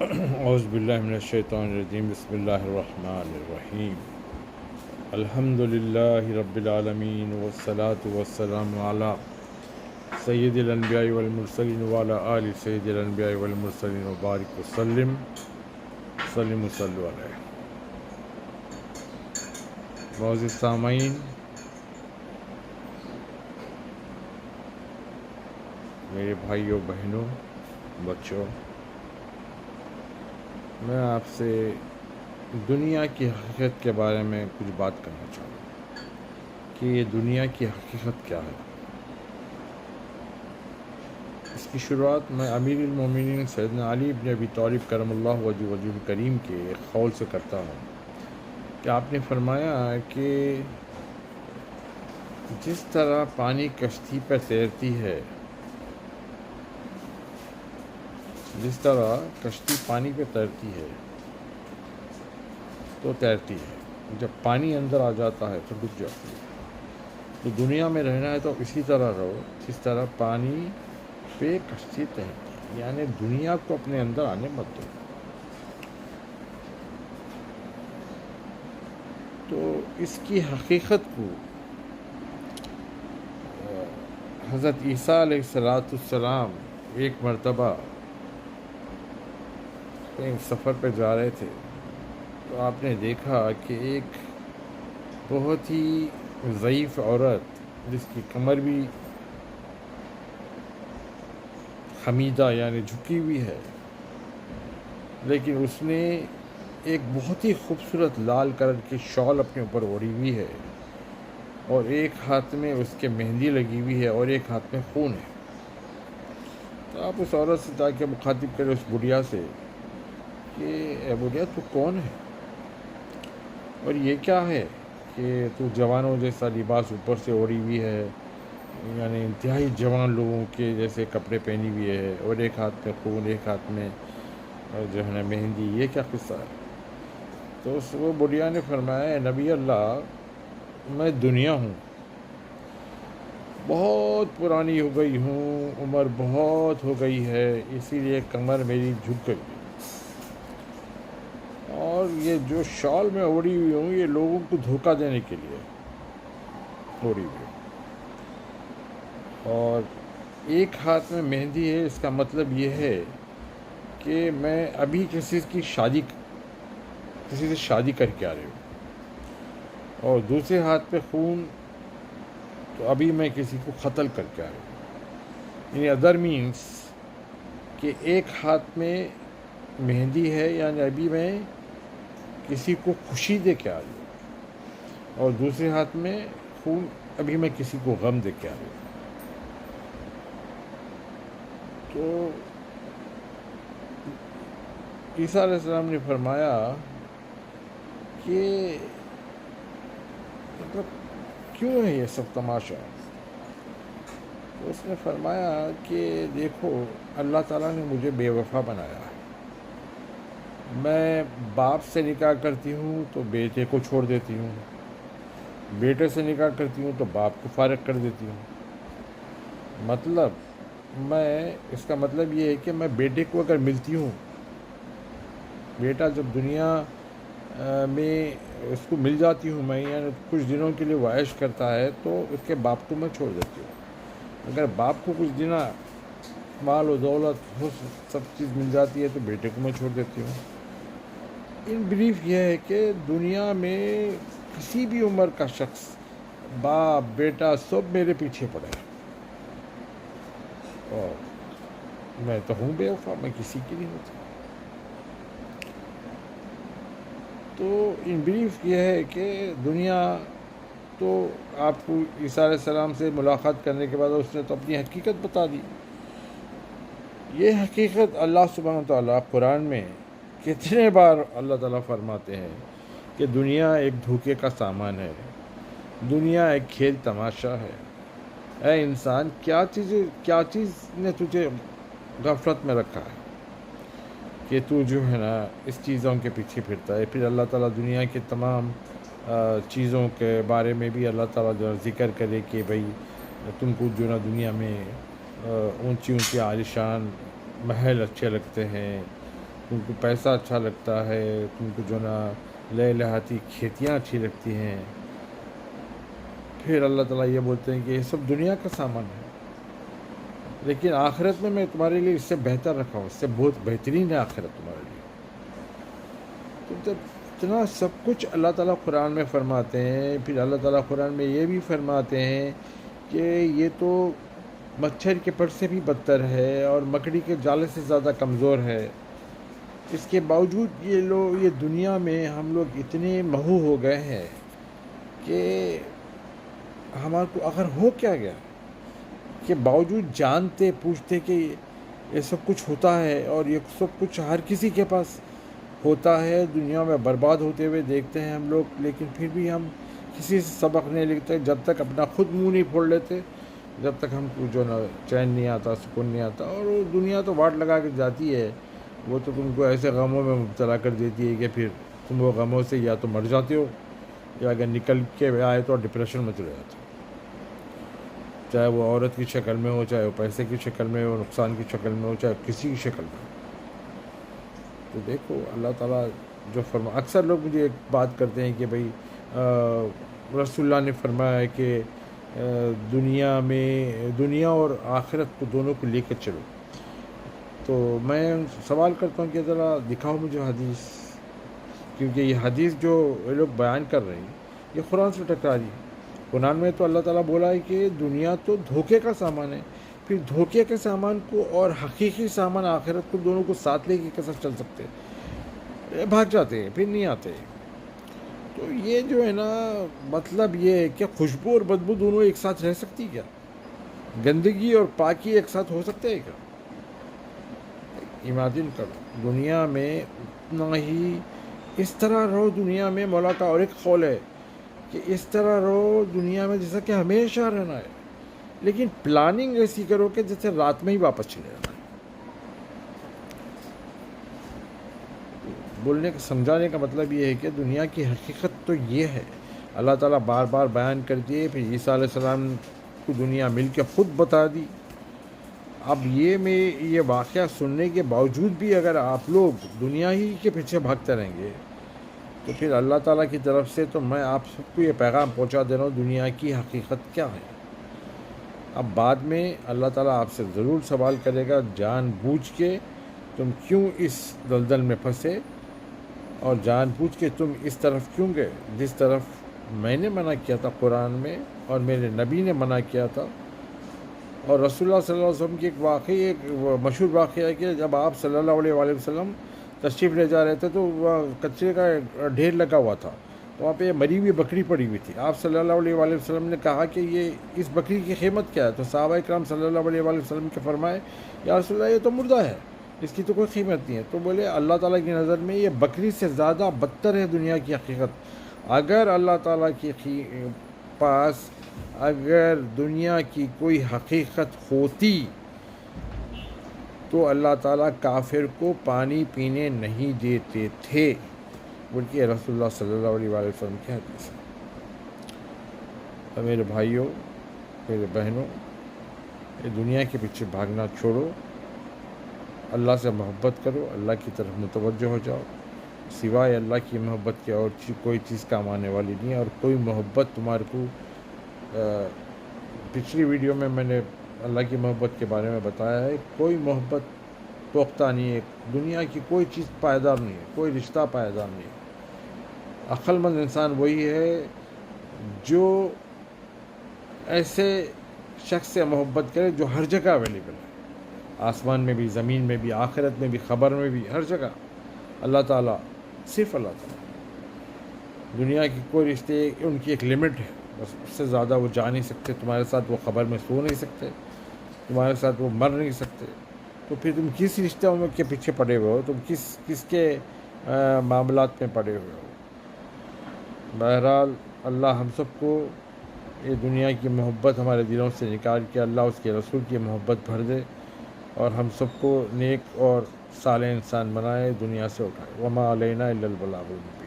اعوذ باللہ من الشیطان الرجیم، بسم اللہ الرحمن الرحیم۔ الحمد للہ رب العالمین والصلاة والسلام علی سید الانبیاء والمرسلین وعلی آل سید الانبیاء والمرسلین وبارک وسلم صلو علیہ۔ معزز سامعین، میرے بھائیوں بہنوں بچوں، میں آپ سے دنیا کی حقیقت کے بارے میں کچھ بات کرنا چاہوں گا کہ یہ دنیا کی حقیقت کیا ہے۔ اس کی شروعات میں امیر المومنین سیدنا علی بن ابی طالب کرم اللہ وجہ کریم کے ایک قول سے کرتا ہوں کہ آپ نے فرمایا کہ جس طرح پانی کشتی پر تیرتی ہے، جس طرح کشتی پانی پہ تیرتی ہے تو تیرتی ہے، جب پانی اندر آ جاتا ہے تو ڈوب جاتی ہے۔ تو دنیا میں رہنا ہے تو اسی طرح رہو جس طرح پانی پہ کشتی تیرتی ہے، یعنی دنیا کو اپنے اندر آنے مت دو۔ تو اس کی حقیقت کو حضرت عیسیٰ علیہ السلام ایک مرتبہ کہیں سفر پہ جا رہے تھے تو آپ نے دیکھا کہ ایک بہت ہی ضعیف عورت، جس کی کمر بھی خمیدہ یعنی جھکی ہوئی ہے، لیکن اس نے ایک بہت ہی خوبصورت لال کلر کی شال اپنے اوپر اوڑھی ہوئی ہے، اور ایک ہاتھ میں اس کے مہندی لگی ہوئی ہے اور ایک ہاتھ میں خون ہے۔ تو آپ اس عورت سے جا کے مخاطب کرے اس بڑھیا سے کہ اے بڑھیا، تو کون ہے اور یہ کیا ہے کہ تو جوانوں جیسا لباس اوپر سے اوڑھی ہوئی ہے، یعنی انتہائی جوان لوگوں کے جیسے کپڑے پہنی ہوئی ہے، اور ایک ہاتھ میں خون، ایک ہاتھ میں جو ہے نا مہندی، یہ کیا قصہ ہے؟ تو وہ بڑھیا نے فرمایا، اے نبی اللہ، میں دنیا ہوں، بہت پرانی ہو گئی ہوں، عمر بہت ہو گئی ہے، اسی لیے کمر میری جھک گئی ہے، اور یہ جو شال میں اوڑھی ہوئی ہوں یہ لوگوں کو دھوکہ دینے کے لیے اوڑھی ہوئی ہے، اور ایک ہاتھ میں مہندی ہے، اس کا مطلب یہ ہے کہ میں ابھی کسی سے شادی کر کے آ رہی ہوں، اور دوسرے ہاتھ پہ خون، تو ابھی میں کسی کو قتل کر کے آ رہی ہوں۔ یعنی ادر مینس کہ ایک ہاتھ میں مہندی ہے، یعنی ابھی میں کسی کو خوشی دے کے آ رہی ہوں، اور دوسرے ہاتھ میں خون، ابھی میں کسی کو غم دے کے آ رہی ہوں۔ تو عیسیٰ علیہ السلام نے فرمایا کہ مطلب کیوں ہے یہ سب تماشا؟ تو اس نے فرمایا کہ دیکھو، اللہ تعالیٰ نے مجھے بے وفا بنایا ہے، میں باپ سے نکاح کرتی ہوں تو بیٹے کو چھوڑ دیتی ہوں، بیٹے سے نکاح کرتی ہوں تو باپ کو فارغ کر دیتی ہوں۔ مطلب اس کا مطلب یہ ہے کہ میں بیٹے کو اگر ملتی ہوں، بیٹا جب دنیا میں اس کو مل جاتی ہوں میں، یعنی کچھ دنوں کے لیے وہ عیش کرتا ہے، تو اس کے باپ کو میں چھوڑ دیتی ہوں۔ اگر باپ کو کچھ دن مال و دولت سب چیز مل جاتی ہے تو بیٹے کو میں چھوڑ دیتی ہوں۔ ان بریف یہ ہے کہ دنیا میں کسی بھی عمر کا شخص، باپ بیٹا سب میرے پیچھے پڑے، اور میں تو ہوں بے وفا، میں کسی کی نہیں ہوتی۔ تو ان بریف یہ ہے کہ دنیا تو آپ کو عیسیٰ علیہ السلام سے ملاقات کرنے کے بعد اس نے تو اپنی حقیقت بتا دی۔ یہ حقیقت اللہ سبحانہ وتعالیٰ قرآن میں کتنے بار اللہ تعالیٰ فرماتے ہیں کہ دنیا ایک دھوکے کا سامان ہے، دنیا ایک کھیل تماشا ہے۔ اے انسان، کیا چیز نے تجھے غفلت میں رکھا ہے کہ تو جو ہے نا اس چیزوں کے پیچھے پھرتا ہے؟ پھر اللہ تعالیٰ دنیا کے تمام چیزوں کے بارے میں بھی اللہ تعالیٰ جو ذکر کرے کہ بھئی تم کو جو نا دنیا میں اونچی عالیشان محل اچھے لگتے ہیں، تم کو پیسہ اچھا لگتا ہے، تم کو جو نا لہلہاتی کھیتیاں اچھی لگتی ہیں، پھر اللہ تعالیٰ یہ بولتے ہیں کہ یہ سب دنیا کا سامان ہے، لیکن آخرت میں تمہارے لیے اس سے بہتر رکھا ہوں، اس سے بہت بہترین ہے آخرت تمہارے لیے۔ تو جب اتنا سب کچھ اللہ تعالیٰ قرآن میں فرماتے ہیں، پھر اللہ تعالیٰ قرآن میں یہ بھی فرماتے ہیں کہ یہ تو مچھر کے پر سے بھی بدتر ہے اور مکڑی کے جالے سے زیادہ کمزور ہے، اس کے باوجود یہ دنیا میں ہم لوگ اتنے مہو ہو گئے ہیں کہ ہمارے کو اگر ہو کیا گیا کہ باوجود جانتے پوچھتے کہ یہ سب کچھ ہوتا ہے اور یہ سب کچھ ہر کسی کے پاس ہوتا ہے، دنیا میں برباد ہوتے ہوئے دیکھتے ہیں ہم لوگ، لیکن پھر بھی ہم کسی سے سبق نہیں لکھتے جب تک اپنا خود منہ نہیں پھوڑ لیتے، جب تک ہم کو جو نا چین نہیں آتا، سکون نہیں آتا۔ اور وہ دنیا تو واٹ لگا کے جاتی ہے، وہ تو تم کو ایسے غموں میں مبتلا کر دیتی ہے کہ پھر تم وہ غموں سے یا تو مر جاتے ہو، یا اگر نکل کے آئے تو ڈپریشن میں چلے جاتے ہو، چاہے وہ عورت کی شکل میں ہو، چاہے وہ پیسے کی شکل میں ہو، نقصان کی شکل میں ہو، چاہے کسی کی شکل میں ہو۔ تو دیکھو اللہ تعالیٰ جو اکثر لوگ مجھے ایک بات کرتے ہیں کہ بھئی رسول اللہ نے فرمایا ہے کہ دنیا اور آخرت کو دونوں کو لے کے چلو، تو میں سوال کرتا ہوں کہ ذرا دکھاؤ مجھے حدیث، کیونکہ یہ حدیث جو یہ لوگ بیان کر رہے ہیں یہ قرآن سے ٹکرا رہی ہے۔ قرآن میں تو اللہ تعالیٰ بولا ہے کہ دنیا تو دھوکے کا سامان ہے، پھر دھوکے کے سامان کو اور حقیقی سامان آخرت کو دونوں کو ساتھ لے کے کیسے چل سکتے؟ بھاگ جاتے ہیں، پھر نہیں آتے۔ تو یہ جو ہے نا مطلب یہ ہے کہ خوشبو اور بدبو دونوں ایک ساتھ رہ سکتی کیا؟ گندگی اور پاکی ایک ساتھ ہو سکتے ہیں کیا؟ امیجن کرو دنیا میں اتنا ہی اس طرح رہو، دنیا میں مولا کا اور ایک قول ہے کہ اس طرح رہو دنیا میں جیسا کہ ہمیشہ رہنا ہے، لیکن پلاننگ ایسی کرو کہ جیسے رات میں ہی واپس چلے جانا ہے۔ بولنے کا سمجھانے کا مطلب یہ ہے کہ دنیا کی حقیقت تو یہ ہے، اللہ تعالیٰ بار بار بیان کر دیے، پھر عیسیٰ علیہ السلام کو دنیا مل کے خود بتا دی۔ اب یہ واقعہ سننے کے باوجود بھی اگر آپ لوگ دنیا ہی کے پیچھے بھاگتے رہیں گے تو پھر اللہ تعالیٰ کی طرف سے تو میں آپ سب کو یہ پیغام پہنچا دے رہا ہوں دنیا کی حقیقت کیا ہے۔ اب بعد میں اللہ تعالیٰ آپ سے ضرور سوال کرے گا، جان بوجھ کے تم کیوں اس دلدل میں پھنسے اور جان بوجھ کے تم اس طرف کیوں گئے جس طرف میں نے منع کیا تھا قرآن میں اور میرے نبی نے منع کیا تھا۔ اور رسول اللہ صلی اللہ علیہ وسلم کی ایک مشہور واقعہ ہے کہ جب آپ صلی اللہ علیہ وآلہ وسلم تشریف لے جا رہے تھے تو وہاں کچرے کا ڈھیر لگا ہوا تھا، وہاں پہ مری ہوئی بکری پڑی ہوئی تھی۔ آپ صلی اللہ علیہ وآلہ وسلم نے کہا کہ اس بکری کی قیمت کیا ہے؟ تو صحابہ کرام صلی اللہ علیہ وآلہ وسلم کے فرمائے یا رسول اللہ یہ تو مردہ ہے، اس کی تو کوئی قیمت نہیں ہے۔ تو بولے اللہ تعالیٰ کی نظر میں یہ بکری سے زیادہ بدتر ہے دنیا کی حقیقت۔ اگر اللہ تعالیٰ کے پاس اگر دنیا کی کوئی حقیقت ہوتی تو اللہ تعالیٰ کافر کو پانی پینے نہیں دیتے تھے، بلکہ رسول اللہ صلی اللہ علیہ وآلہ وسلم کی حدیث ہے۔ تو میرے بھائیوں، میرے بہنوں، یہ دنیا کے پیچھے بھاگنا چھوڑو، اللہ سے محبت کرو، اللہ کی طرف متوجہ ہو جاؤ۔ سوائے اللہ کی محبت کے اور کوئی چیز کام آنے والی نہیں ہے، اور کوئی محبت تمہارے کو پچھلی ویڈیو میں نے اللہ کی محبت کے بارے میں بتایا ہے، کوئی محبت پختہ نہیں ہے، دنیا کی کوئی چیز پائیدار نہیں ہے، کوئی رشتہ پائیدار نہیں ہے۔ عقل مند انسان وہی ہے جو ایسے شخص سے محبت کرے جو ہر جگہ اویلیبل ہے، آسمان میں بھی، زمین میں بھی، آخرت میں بھی، خبر میں بھی، ہر جگہ اللہ تعالیٰ، صرف اللہ تعالیٰ۔ دنیا کی کوئی رشتے ان کی ایک لمٹ ہے، بس اس سے زیادہ وہ جا نہیں سکتے، تمہارے ساتھ وہ خبر میں سو نہیں سکتے، تمہارے ساتھ وہ مر نہیں سکتے، تو پھر تم کس رشتوں میں کے پیچھے پڑے ہوئے ہو، تم کس کے معاملات میں پڑے ہوئے ہو۔ بہرحال اللہ ہم سب کو یہ دنیا کی محبت ہمارے دلوں سے نکال کے اللہ اس کے رسول کی محبت بھر دے، اور ہم سب کو نیک اور صالح انسان بنائے، دنیا سے اٹھائے۔ وما علینا الا البلاغ المبین۔